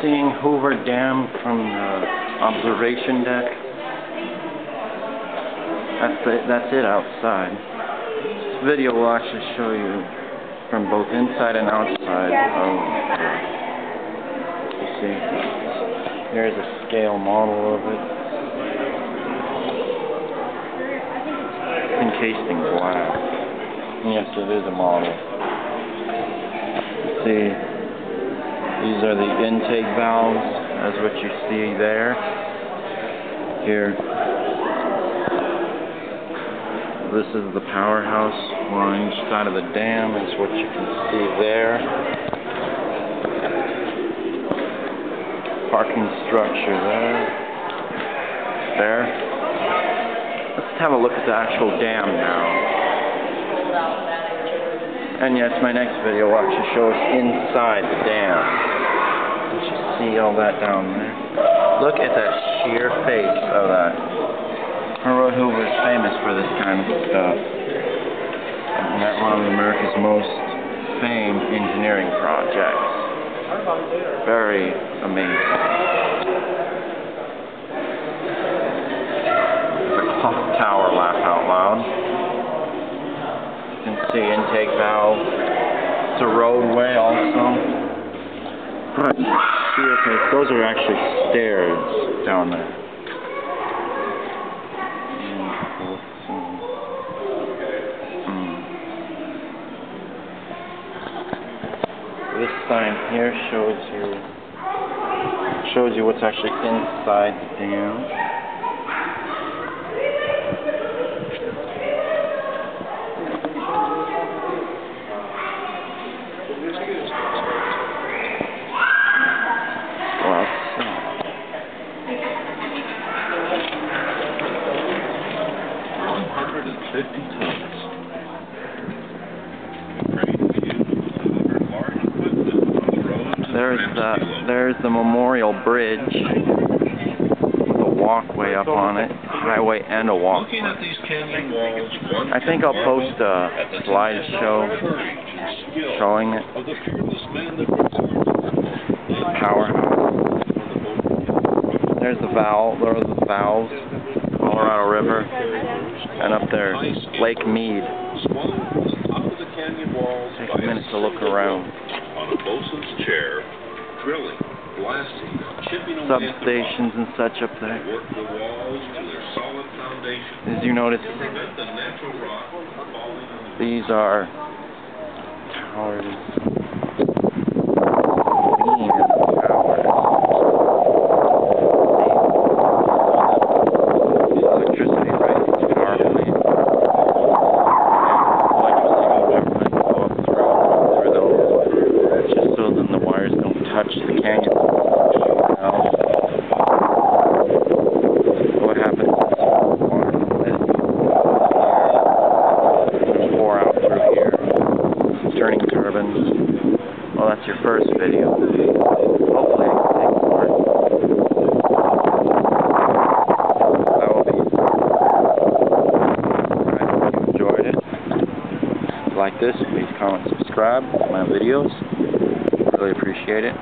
seeing Hoover Dam from the observation deck. That's it outside. This video will actually show you from both inside and outside of you see, here's a scale model of it. It's encased in glass. Yes, it is a model. You see, these are the intake valves, as what you see there. Here. This is the powerhouse on each side of the dam, is what you can see there. Parking structure there. Let's have a look at the actual dam now. And yes, my next video will actually show us inside the dam. You should see all that down there. Look at that sheer face of that. Hoover is famous for this kind of stuff. And that's one of America's most famed engineering projects. Very amazing. The clock tower, laugh out loud. You can see intake valve. It's a roadway also. But sheer face, those are actually stairs down there. This sign here shows you what's actually inside the dam. There's the memorial bridge with a walkway up on it, highway and a walkway. I think I'll post a slideshow showing it. The powerhouse. There's the valve. There are the valves. Colorado River, and up there, Lake Mead. Take a minute to look around. On a bosun's chair, drilling, blasting, chipping away substations and such up there. Work the walls to their solid foundation. As you notice, Prevent the natural rock from falling on the these are towers. Touch the canyon. What happens is water from this pour out through here, turning turbines. Well, that's your first video. Hopefully it can take more. That will be. I hope you enjoyed it. If you like this, please comment, subscribe to my videos. Really appreciate it.